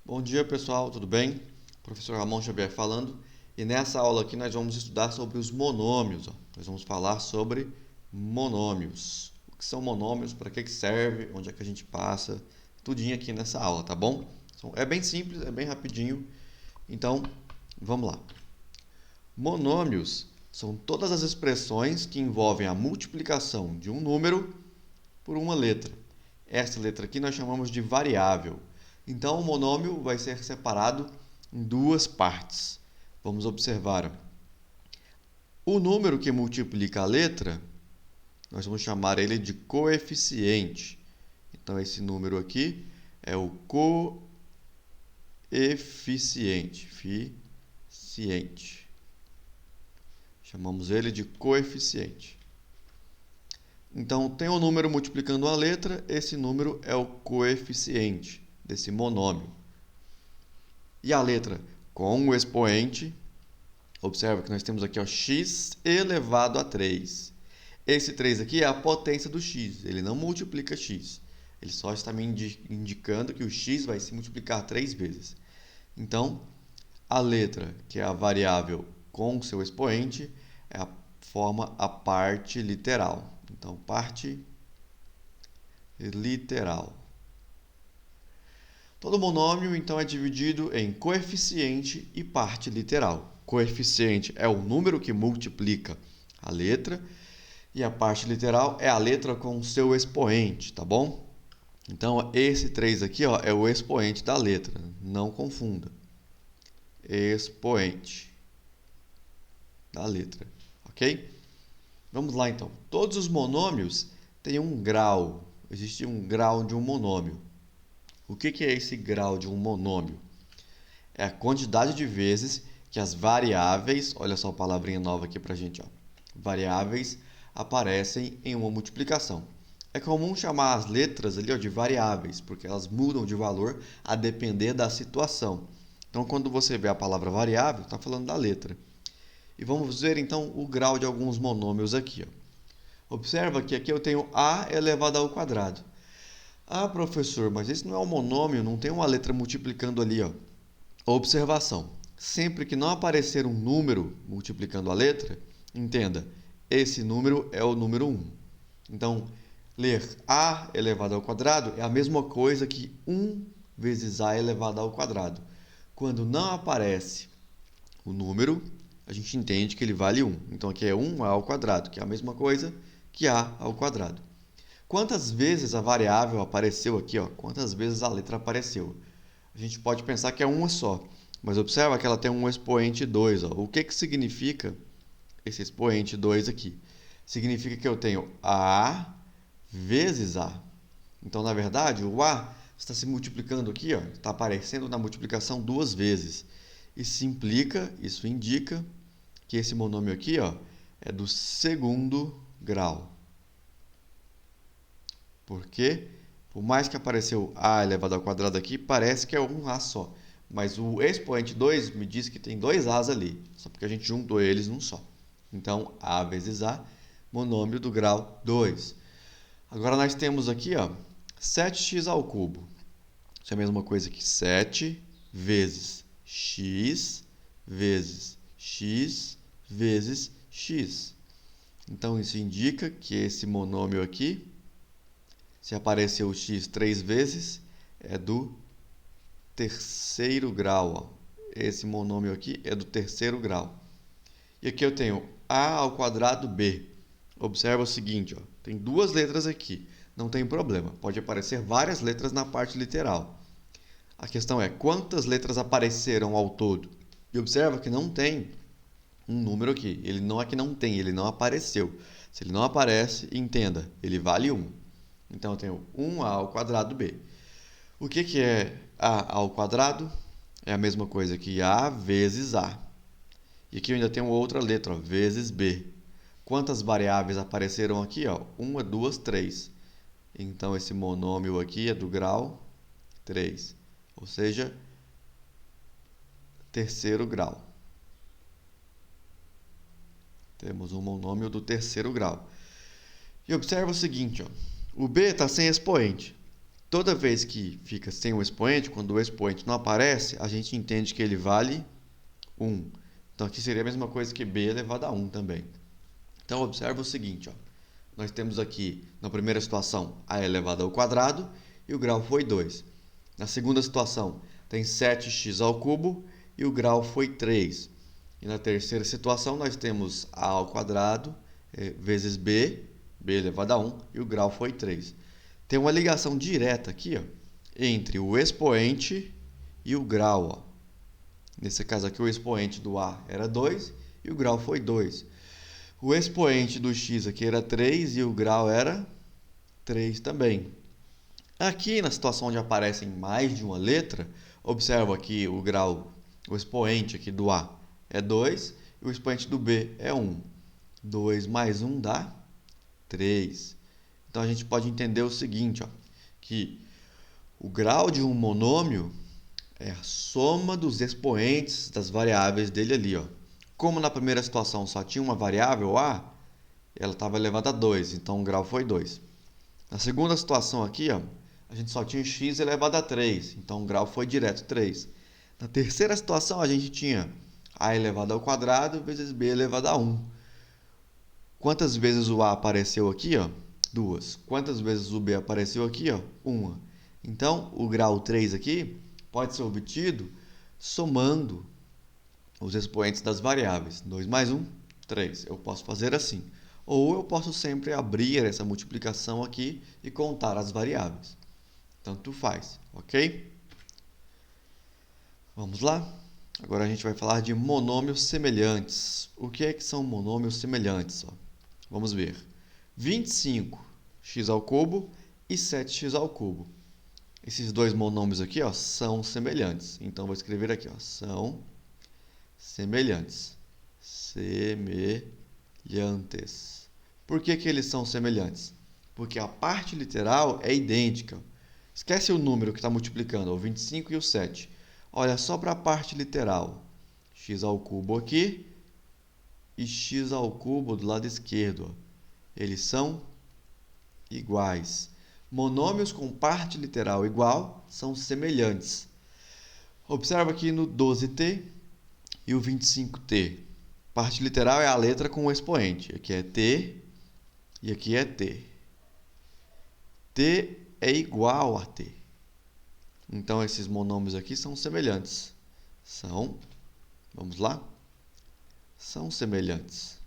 Bom dia, pessoal, tudo bem? Professor Ramon Xavier falando. E nessa aula aqui nós vamos estudar sobre os monômios. Nós vamos falar sobre monômios. O que são monômios, para que serve, onde é que a gente passa, tudinho aqui nessa aula, tá bom? Então, é bem simples, é bem rapidinho. Então, vamos lá. Monômios são todas as expressões que envolvem a multiplicação de um número por uma letra. Essa letra aqui nós chamamos de variável. Então, o monômio vai ser separado em duas partes. Vamos observar. O número que multiplica a letra, nós vamos chamar ele de coeficiente. Então, esse número aqui é o coeficiente. Chamamos ele de coeficiente. Então, tem um número multiplicando uma letra, esse número é o coeficiente desse monômio. E a letra com o expoente, observa que nós temos aqui x elevado a 3. Esse 3 aqui é a potência do x, ele não multiplica x. Ele só está me indicando que o x vai se multiplicar 3 vezes. Então, a letra, que é a variável com seu expoente, forma a parte literal. Então, parte literal. Todo monômio, então, é dividido em coeficiente e parte literal. Coeficiente é o número que multiplica a letra e a parte literal é a letra com seu expoente, tá bom? Então, esse 3 aqui é o expoente da letra, não confunda. Expoente da letra, ok? Vamos lá, então. Todos os monômios têm um grau. Existe um grau de um monômio. O que é esse grau de um monômio? É a quantidade de vezes que as variáveis, olha só a palavrinha nova aqui pra gente, variáveis aparecem em uma multiplicação. É comum chamar as letras ali de variáveis, porque elas mudam de valor a depender da situação. Então, quando você vê a palavra variável, está falando da letra. E vamos ver então o grau de alguns monômios aqui. Observa que aqui eu tenho a elevado ao quadrado. Ah, professor, mas esse não é um monômio, não tem uma letra multiplicando ali. Observação. Sempre que não aparecer um número multiplicando a letra, entenda, esse número é o número 1. Então, ler a elevado ao quadrado é a mesma coisa que 1 vezes a elevado ao quadrado. Quando não aparece o número, a gente entende que ele vale 1. Então, aqui é 1a ao quadrado, que é a mesma coisa que a ao quadrado. Quantas vezes a variável apareceu aqui? Quantas vezes a letra apareceu? A gente pode pensar que é uma só, mas observa que ela tem um expoente 2. O que significa esse expoente 2 aqui? Significa que eu tenho a vezes a. Então, na verdade, o a está se multiplicando aqui, está aparecendo na multiplicação duas vezes. Isso indica que esse monômio aqui é do segundo grau. Porque, por mais que apareceu a elevado ao quadrado aqui, parece que é um a só. Mas o expoente 2 me diz que tem dois a's ali, só porque a gente juntou eles num só. Então, a vezes a, monômio do grau 2. Agora, nós temos aqui 7x ao cubo. Isso é a mesma coisa que 7 vezes x vezes x vezes x. Então, isso indica que esse monômio aqui, se apareceu o x 3 vezes, é do terceiro grau. Esse monômio aqui é do terceiro grau. E aqui eu tenho a ao quadrado b. Observa o seguinte, tem duas letras aqui. Não tem problema, pode aparecer várias letras na parte literal. A questão é quantas letras apareceram ao todo. E observa que não tem um número aqui. Ele não é que não tem, ele não apareceu. Se ele não aparece, entenda, ele vale 1. Então, eu tenho 1a ao quadrado b. O que é a ao quadrado? É a mesma coisa que a vezes a. E aqui eu ainda tenho outra letra, vezes b. Quantas variáveis apareceram aqui? 1, 2, 3. Então, esse monômio aqui é do grau 3. Ou seja, terceiro grau. Temos um monômio do terceiro grau. E observa o seguinte, o b está sem expoente. Toda vez que fica sem o expoente, quando o expoente não aparece, a gente entende que ele vale 1. Então, aqui seria a mesma coisa que b elevado a 1 também. Então, observa o seguinte, ó. Nós temos aqui, na primeira situação, a elevado ao quadrado e o grau foi 2. Na segunda situação, tem 7x ao cubo e o grau foi 3. E na terceira situação, nós temos a ao quadrado vezes b elevado a 1, e o grau foi 3. Tem uma ligação direta aqui, ó, entre o expoente e o grau. Ó. Nesse caso aqui, o expoente do a era 2 e o grau foi 2. O expoente do x aqui era 3 e o grau era 3 também. Aqui, na situação onde aparecem mais de uma letra, observa aqui o grau, o expoente aqui do a é 2 e o expoente do b é 1. 2 mais 1 dá 3. Então, a gente pode entender o seguinte, ó, que o grau de um monômio é a soma dos expoentes das variáveis dele ali. Ó. Como na primeira situação só tinha uma variável a, ela estava elevada a 2, então o grau foi 2. Na segunda situação aqui, ó, a gente só tinha x elevado a 3, então o grau foi direto 3. Na terceira situação, a gente tinha a elevado ao quadrado vezes b elevado a 1. Quantas vezes o a apareceu aqui? Ó? 2. Quantas vezes o b apareceu aqui? Ó? 1. Então, o grau 3 aqui pode ser obtido somando os expoentes das variáveis. 2 mais 1, 3. Eu posso fazer assim. Ou eu posso sempre abrir essa multiplicação aqui e contar as variáveis. Tanto faz, ok? Vamos lá? Agora a gente vai falar de monômios semelhantes. O que é que são monômios semelhantes? Ó? Vamos ver. 25x ao cubo e 7x ao cubo. Esses dois monômios aqui, ó, são semelhantes. Então, vou escrever aqui, ó, são semelhantes. Semelhantes. Por que que eles são semelhantes? Porque a parte literal é idêntica. Esquece o número que está multiplicando, o 25 e o 7. Olha só para a parte literal. X ao cubo aqui e x ao cubo do lado esquerdo. Ó. Eles são iguais. Monômios com parte literal igual são semelhantes. Observa aqui no 12t e o 25t. Parte literal é a letra com o expoente. Aqui é t e aqui é t. t é igual a t. Então, esses monômios aqui são semelhantes. Vamos lá? São semelhantes.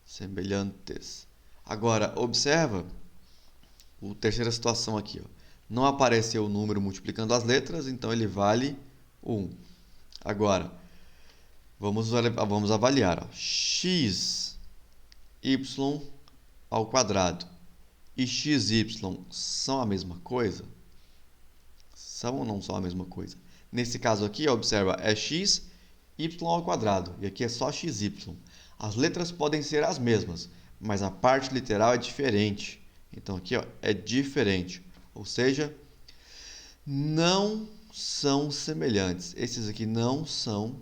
Semelhantes. Agora, observa a terceira situação aqui. Ó. Não apareceu o número multiplicando as letras, então ele vale 1. Agora, vamos avaliar. Ó. X, y ao quadrado e xy são a mesma coisa? São ou não são a mesma coisa? Nesse caso aqui, observa, é x, y ao quadrado. E aqui é só xy. As letras podem ser as mesmas, mas a parte literal é diferente. Então, aqui ó, é diferente. Ou seja, não são semelhantes. Esses aqui não são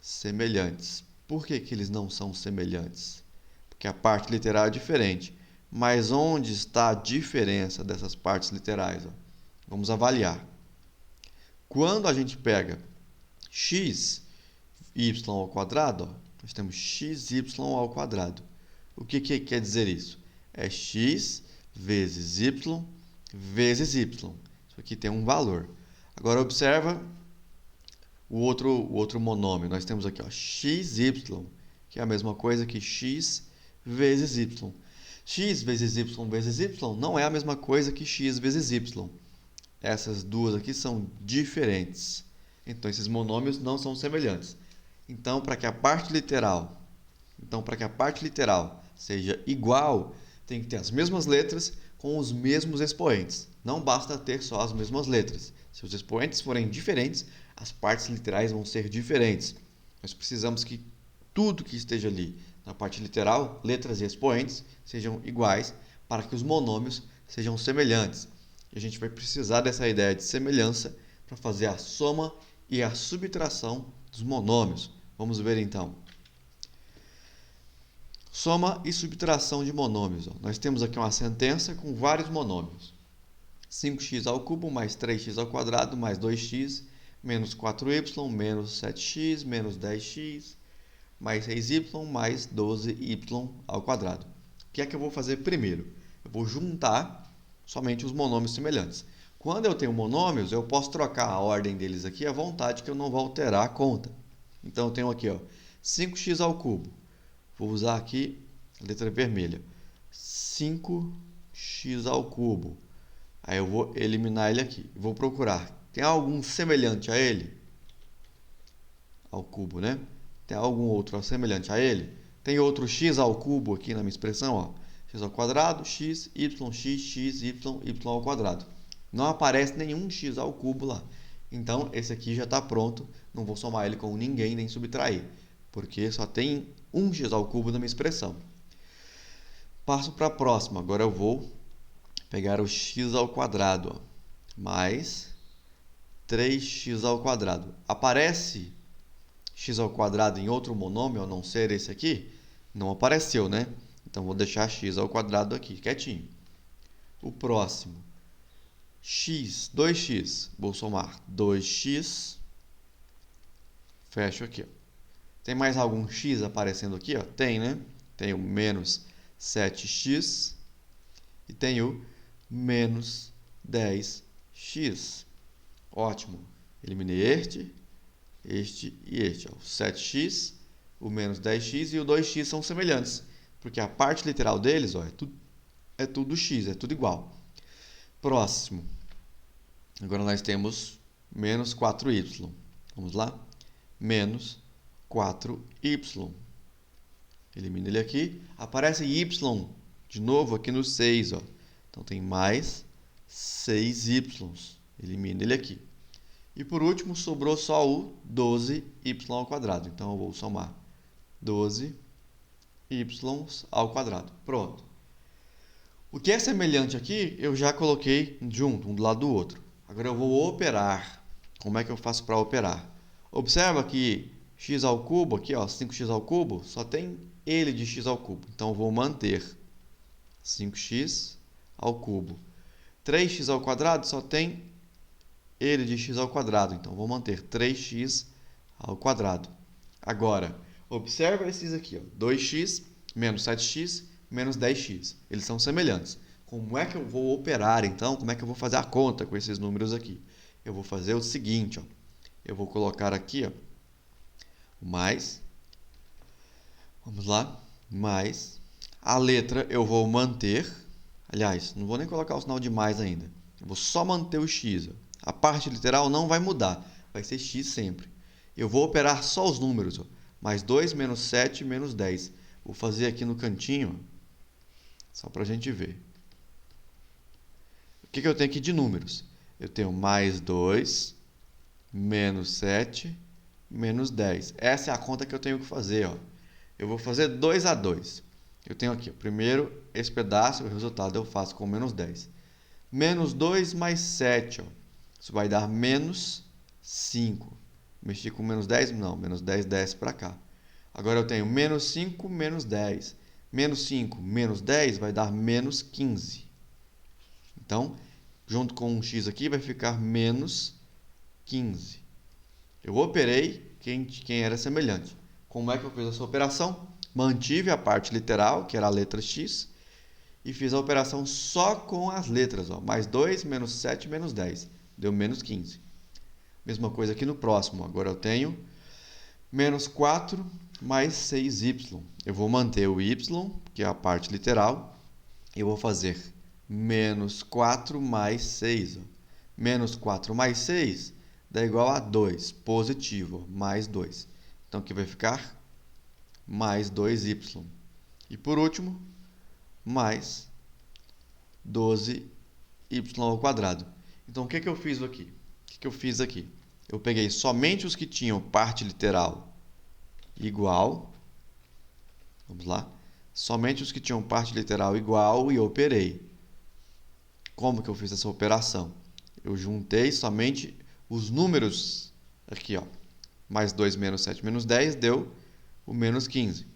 semelhantes. Por que que eles não são semelhantes? Porque a parte literal é diferente. Mas onde está a diferença dessas partes literais? Ó? Vamos avaliar. Quando a gente pega x, y ao quadrado, ó, nós temos xy ao quadrado. O que quer dizer isso? É x vezes y vezes y. Isso aqui tem um valor. Agora, observa o outro monômio. Nós temos aqui ó, xy, que é a mesma coisa que x vezes y. X vezes y vezes y não é a mesma coisa que x vezes y. Essas duas aqui são diferentes. Então, esses monômios não são semelhantes. Então, para que a parte literal seja igual, tem que ter as mesmas letras com os mesmos expoentes. Não basta ter só as mesmas letras. Se os expoentes forem diferentes, as partes literais vão ser diferentes. Nós precisamos que tudo que esteja ali na parte literal, letras e expoentes, sejam iguais para que os monômios sejam semelhantes. E a gente vai precisar dessa ideia de semelhança para fazer a soma e a subtração dos monômios. Vamos ver então. Soma e subtração de monômios. Ó. Nós temos aqui uma sentença com vários monômios. 5x ao cubo mais 3x ao quadrado mais 2x menos 4y menos 7x menos 10x mais 6y mais 12y ao quadrado. O que é que eu vou fazer primeiro? Eu vou juntar somente os monômios semelhantes. Quando eu tenho monômios, eu posso trocar a ordem deles aqui à vontade, que eu não vou alterar a conta. Então, eu tenho aqui, ó, 5x ao cubo. Vou usar aqui a letra vermelha. 5x ao cubo. Aí eu vou eliminar ele aqui. Vou procurar. Tem algum semelhante a ele? Ao cubo, né? Tem algum outro semelhante a ele? Tem outro x ao cubo aqui na minha expressão, ó. X ao quadrado, x, y, x, y, y ao quadrado. Não aparece nenhum x ao cubo lá. Então, esse aqui já está pronto. Não vou somar ele com ninguém, nem subtrair. Porque só tem um x ao cubo na minha expressão. Passo para a próxima. Agora eu vou pegar o x ao quadrado, ó, mais 3x ao quadrado. Aparece x ao quadrado em outro monômio, a não ser esse aqui? Não apareceu, né? Então, vou deixar x ao quadrado aqui, quietinho. O próximo, x, 2x. Vou somar 2x. Fecho aqui, ó. Tem mais algum x aparecendo aqui? Ó? Tem, né? Tem o menos 7x e tem o menos 10x. Ótimo. Eliminei este e este. Ó. O 7x, o menos 10x e o 2x são semelhantes, porque a parte literal deles, ó, é tudo x, é tudo igual. Próximo. Agora nós temos menos 4y. Vamos lá? Menos 4y. Elimina ele aqui. Aparece y de novo aqui no 6. Ó. Então, tem mais 6y. Elimina ele aqui. E por último, sobrou só o 12y ao quadrado. Então, eu vou somar 12y ao quadrado. Pronto. O que é semelhante aqui, eu já coloquei junto, um do lado do outro. Agora, eu vou operar. Como é que eu faço para operar? Observa que x ao cubo, aqui, ó, 5x ao cubo, só tem ele de x ao cubo. Então, eu vou manter 5x ao cubo. 3x ao quadrado só tem ele de x ao quadrado. Então, vou manter 3x ao quadrado. Agora, observa esses aqui, ó, 2x menos 7x menos 10x. Eles são semelhantes. Como é que eu vou operar, então? Como é que eu vou fazer a conta com esses números aqui? Eu vou fazer o seguinte, ó. Eu vou colocar aqui, ó, mais, vamos lá, mais, a letra eu vou manter, aliás, não vou nem colocar o sinal de mais ainda, eu vou só manter o x, ó. A parte literal não vai mudar, vai ser x sempre. Eu vou operar só os números, ó, mais 2, menos 7, menos 10. Vou fazer aqui no cantinho, ó, só para a gente ver. O que eu tenho aqui de números? Eu tenho mais 2, menos 7, menos 10. Essa é a conta que eu tenho que fazer. Ó. Eu vou fazer 2 a 2. Eu tenho aqui, ó, primeiro, esse pedaço, o resultado eu faço com menos 10. Menos 2 mais 7. Ó. Isso vai dar menos 5. Mexi com menos 10? Não, menos 10 desce para cá. Agora eu tenho menos 5, menos 10. Menos 5, menos 10 vai dar menos 15. Então, junto com um x aqui, vai ficar menos 15. Eu operei quem era semelhante. Como é que eu fiz essa operação? Mantive a parte literal, que era a letra x, e fiz a operação só com as letras. Ó. Mais 2, menos 7, menos 10. Deu menos 15. Mesma coisa aqui no próximo. Agora eu tenho menos 4 mais 6y. Eu vou manter o y, que é a parte literal, e eu vou fazer menos 4 mais 6. Ó. Menos 4 mais 6 dá igual a 2, positivo, mais 2. Então, aqui vai ficar mais 2y. E, por último, mais 12y ao quadrado. Então, o que eu fiz aqui? Eu peguei somente os que tinham parte literal igual. Vamos lá. Somente os que tinham parte literal igual e operei. Como que eu fiz essa operação? Eu juntei somente os números aqui, ó. Mais 2 menos 7 menos 10 deu o menos 15.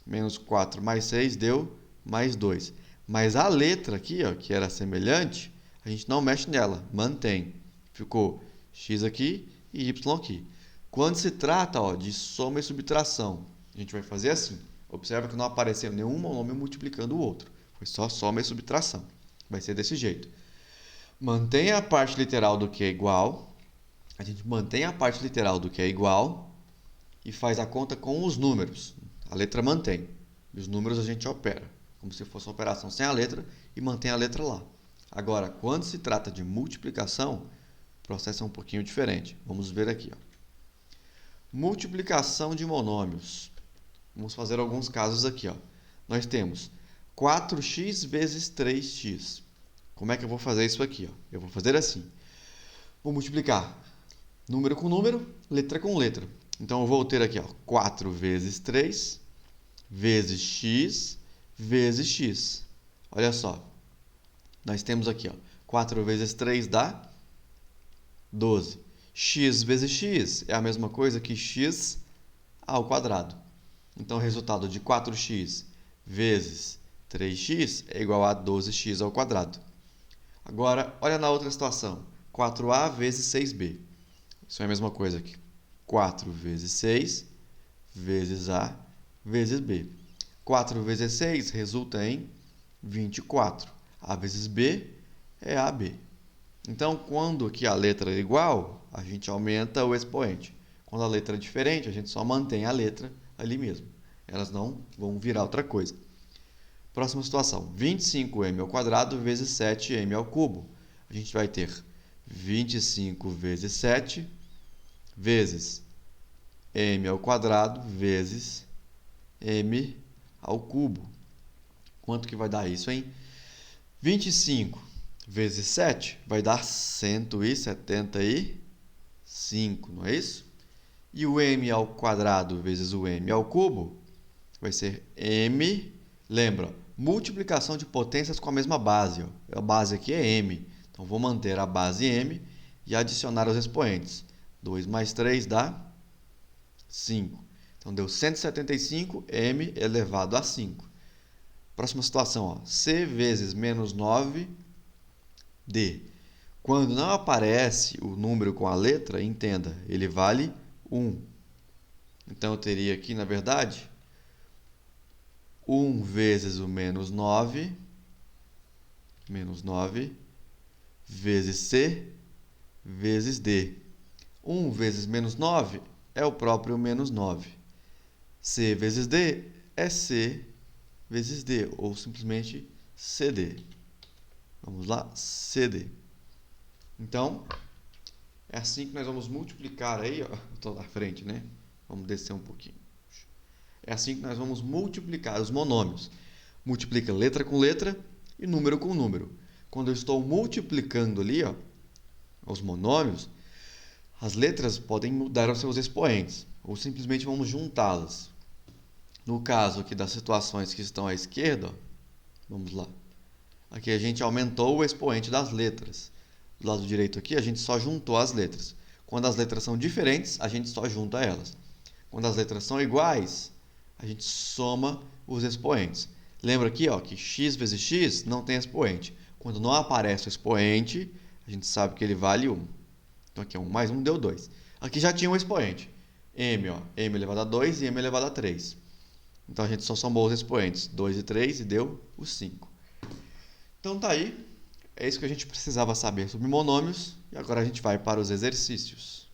menos 4 mais 6 deu mais 2. Mas a letra aqui, ó, que era semelhante, a gente não mexe nela, mantém. Ficou x aqui e y aqui. Quando se trata, ó, de soma e subtração, a gente vai fazer assim. Observa que não apareceu nenhum monômio multiplicando o outro. Foi só soma e subtração. Vai ser desse jeito. Mantém a parte literal do que é igual. A gente mantém a parte literal do que é igual e faz a conta com os números. A letra mantém. E os números a gente opera, como se fosse uma operação sem a letra, e mantém a letra lá. Agora, quando se trata de multiplicação, o processo é um pouquinho diferente. Vamos ver aqui, ó. Multiplicação de monômios. Vamos fazer alguns casos aqui, ó. Nós temos 4x vezes 3x. Como é que eu vou fazer isso aqui, ó? Eu vou fazer assim. Vou multiplicar número com número, letra com letra. Então, eu vou ter aqui, ó, 4 vezes 3 vezes x vezes x. Olha só. Nós temos aqui, ó, 4 vezes 3 dá 12. X vezes x é a mesma coisa que x ao quadrado. Então, o resultado de 4x vezes 3x é igual a 12x ao quadrado. Agora, olha na outra situação. 4a vezes 6b. Isso é a mesma coisa aqui. 4 vezes 6 vezes a vezes b. 4 vezes 6 resulta em 24. A vezes b é ab. Então, quando aqui a letra é igual, a gente aumenta o expoente. Quando a letra é diferente, a gente só mantém a letra ali mesmo. Elas não vão virar outra coisa. Próxima situação. 25m ao quadrado vezes 7m ao cubo. A gente vai ter 25 vezes 7 vezes m ao quadrado vezes m ao cubo. Quanto que vai dar isso, hein? 25 vezes 7 vai dar 175, não é isso? E o m ao quadrado vezes o m ao cubo vai ser m. Lembra, multiplicação de potências com a mesma base. Ó. A base aqui é m. Então, vou manter a base m e adicionar os expoentes. 2 mais 3 dá 5. Então, deu 175 m elevado a 5. Próxima situação, ó, c vezes menos 9d. Quando não aparece o número com a letra, entenda, ele vale 1. Então, eu teria aqui, na verdade, 1 vezes o menos 9 vezes c vezes d. 1 vezes menos 9 é o próprio menos 9. C vezes d é c vezes d, ou simplesmente cd. Vamos lá, cd. Então, é assim que nós vamos multiplicar aí, ó, estou na frente, né? Vamos descer um pouquinho. É assim que nós vamos multiplicar os monômios. Multiplica letra com letra e número com número. Quando eu estou multiplicando ali, ó, os monômios, as letras podem mudar os seus expoentes, ou simplesmente vamos juntá-las. No caso aqui das situações que estão à esquerda, ó, vamos lá. Aqui a gente aumentou o expoente das letras. Do lado direito aqui, a gente só juntou as letras. Quando as letras são diferentes, a gente só junta elas. Quando as letras são iguais, a gente soma os expoentes. Lembra aqui, ó, que x vezes x não tem expoente. Quando não aparece o expoente, a gente sabe que ele vale 1. Então, aqui 1 mais 1 deu 2. Aqui já tinha um expoente. M, ó, m elevado a 2 e m elevado a 3. Então, a gente só somou os expoentes. 2 e 3 e deu o 5. Então, tá aí. É isso que a gente precisava saber sobre monômios. E agora a gente vai para os exercícios.